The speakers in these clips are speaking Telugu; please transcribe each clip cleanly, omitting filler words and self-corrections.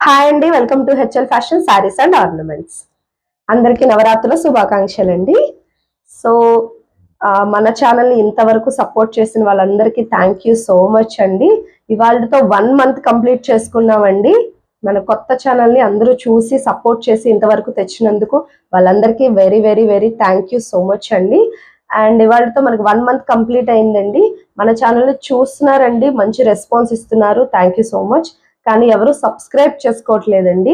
హాయ్ అండి, welcome to HL fashion saris and ornaments. అందరికీ నవరాత్రుల శుభాకాంక్షలు అండి. సో మన ఛానల్ని ఇంతవరకు సపోర్ట్ చేసిన వాళ్ళందరికీ థ్యాంక్ యూ సో మచ్ అండి. ఇవాళతో 1 month కంప్లీట్ చేసుకున్నామండి. మన కొత్త ఛానల్ని అందరూ చూసి సపోర్ట్ చేసి ఇంతవరకు తెచ్చినందుకు వాళ్ళందరికీ very very very thank you so much అండి. అండ్ ఇవాళతో మనకు 1 month కంప్లీట్ అయిందండి. మన ఛానల్ని చూస్తున్నారండి, మంచి రెస్పాన్స్ ఇస్తున్నారు, థ్యాంక్ యూ సో మచ్. కానీ ఎవరు సబ్స్క్రైబ్ చేసుకోవట్లేదండి.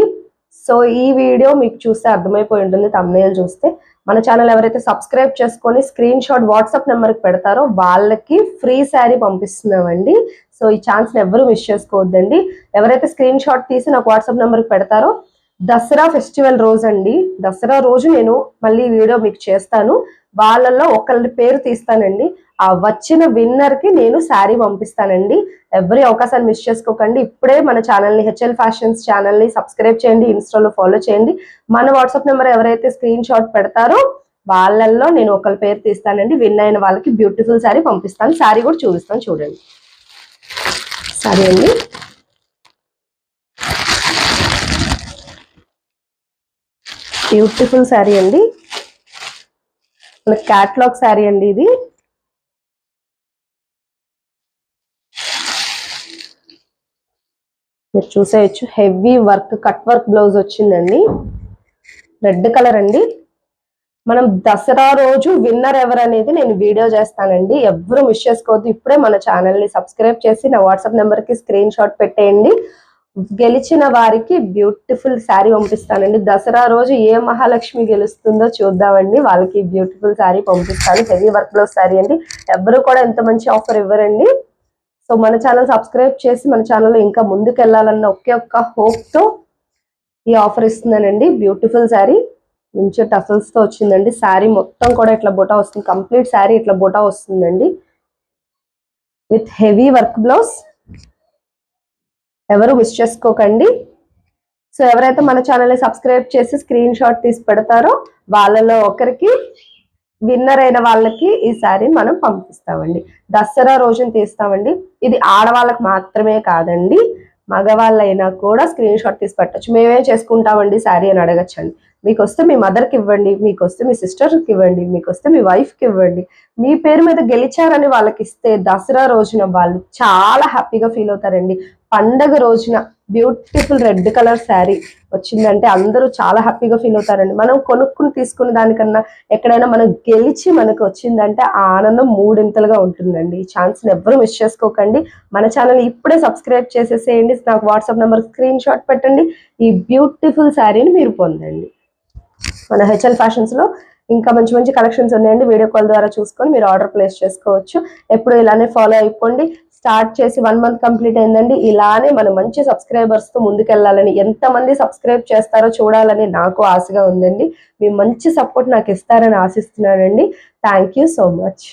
సో ఈ వీడియో మీకు చూస్తే అర్థమైపోయి ఉంటుంది, థంబ్నెయిల్ చూస్తే. మన ఛానల్ ఎవరైతే సబ్స్క్రైబ్ చేసుకొని స్క్రీన్ షాట్ వాట్సాప్ నెంబర్కి పెడతారో వాళ్ళకి ఫ్రీ శారీ పంపిస్తున్నామండి. సో ఈ ఛాన్స్ని ఎవరు మిస్ చేసుకోవద్దండి. ఎవరైతే స్క్రీన్ షాట్ తీసి నాకు వాట్సాప్ నెంబర్కి పెడతారో దసరా ఫెస్టివల్ రోజు అండి, దసరా రోజు నేను మళ్ళీ వీడియో మీకు చేస్తాను. వాళ్ళల్లో ఒకళ్ళ పేరు తీస్తానండి. ఆ వచ్చిన విన్నర్కి నేను శారీ పంపిస్తానండి. ఎవరి అవకాశాన్ని మిస్ చేసుకోకండి. ఇప్పుడే మన ఛానల్ని హెచ్ఎల్ ఫ్యాషన్స్ ఛానల్ని సబ్స్క్రైబ్ చేయండి, ఇన్స్టాలో ఫాలో చేయండి. మన వాట్సాప్ నెంబర్ ఎవరైతే స్క్రీన్ షాట్ పెడతారో వాళ్ళల్లో నేను ఒకళ్ళ పేరు తీస్తానండి. విన్ అయిన వాళ్ళకి బ్యూటిఫుల్ శారీ పంపిస్తాను. శారీ కూడా చూపిస్తాను, చూడండి. శారీ అండి, బ్యూటిఫుల్ శారీ అండి. మన క్యాట్లాగ్ శారీ అండి ఇది. మీరు చూసేయచ్చు, heavy work cut work blouse వచ్చిందండి. రెడ్ కలర్ అండి. మనం దసరా రోజు విన్నర్ ఎవరు అనేది నేను వీడియో చేస్తానండి, ఎవరు మిస్ చేసుకోవద్దు. ఇప్పుడే మన ఛానల్ని సబ్స్క్రైబ్ చేసి నా వాట్సాప్ నెంబర్కి స్క్రీన్ షాట్ పెట్టేయండి. గెలిచిన వారికి బ్యూటిఫుల్ శారీ పంపిస్తానండి. దసరా రోజు ఏ మహాలక్ష్మి గెలుస్తుందో చూద్దామండి. వాళ్ళకి బ్యూటిఫుల్ శారీ పంపిస్తాను. హెవీ వర్క్ బ్లౌజ్ శారీ అండి. ఎవరు కూడా ఎంత మంచి ఆఫర్ ఇవ్వరండి. సో మన ఛానల్ సబ్స్క్రైబ్ చేసి మన ఛానల్లో ఇంకా ముందుకు వెళ్ళాలన్న ఒకే ఒక్క హోప్తో ఈ ఆఫర్ ఇస్తున్నానండి. బ్యూటిఫుల్ శారీ, మంచి టసల్స్తో వచ్చిందండి. శారీ మొత్తం కూడా ఇట్లా బుటా వస్తుంది, కంప్లీట్ శారీ ఇట్లా బుటా వస్తుందండి విత్ హెవీ వర్క్ బ్లౌజ్. ఎవరు మిస్ చేసుకోకండి. సో ఎవరైతే మన ఛానల్ని సబ్స్క్రైబ్ చేసి స్క్రీన్ షాట్ తీసి పెడతారో వాళ్ళలో ఒకరికి విన్నర్ అయిన వాళ్ళకి ఈ శారీ మనం పంపిస్తామండి. దసరా రోజున తీస్తామండి. ఇది ఆడవాళ్ళకి మాత్రమే కాదండి, మగవాళ్ళైనా కూడా స్క్రీన్ షాట్ తీసి పెట్టచ్చు. మేమేం చేసుకుంటామండి శారీ అని అడగచ్చండి. మీకు వస్తే మీ మదర్కి ఇవ్వండి, మీకు వస్తే మీ సిస్టర్కి ఇవ్వండి, మీకు వస్తే మీ వైఫ్కి ఇవ్వండి. మీ పేరు మీద గెలిచారని వాళ్ళకి ఇస్తే దసరా రోజున వాళ్ళు చాలా హ్యాపీగా ఫీల్ అవుతారండి. పండగ రోజున బ్యూటిఫుల్ రెడ్ కలర్ శారీ వచ్చిందంటే అందరూ చాలా హ్యాపీగా ఫీల్ అవుతారండి. మనం కొనుక్కుని తీసుకున్న దానికన్నా ఎక్కడైనా మనం గెలిచి మనకు వచ్చిందంటే ఆ ఆనందం మూడింతలుగా ఉంటుందండి. ఈ ఛాన్స్ని ఎవ్వరూ మిస్ చేసుకోకండి. మన ఛానల్ ఇప్పుడే సబ్స్క్రైబ్ చేసేసేయండి. నాకు వాట్సాప్ నెంబర్ స్క్రీన్ షాట్ పెట్టండి. ఈ బ్యూటిఫుల్ శారీని మీరు పొందండి. మన హెచ్ఎల్ ఫ్యాషన్స్లో ఇంకా మంచి మంచి కలెక్షన్స్ ఉన్నాయండి. వీడియో కాల్ ద్వారా చూసుకొని మీరు ఆర్డర్ ప్లేస్ చేసుకోవచ్చు. ఎప్పుడు ఇలానే ఫాలో అయిపోండి. స్టార్ట్ చేసి 1 month కంప్లీట్ అయిందండి. ఇలానే మనం మంచి సబ్స్క్రైబర్స్తో ముందుకెళ్ళాలని, ఎంతమంది సబ్స్క్రైబ్ చేస్తారో చూడాలని నాకు ఆశగా ఉందండి. మీ మంచి సపోర్ట్ నాకు ఇస్తారని ఆశిస్తున్నానండి. Thank you so much.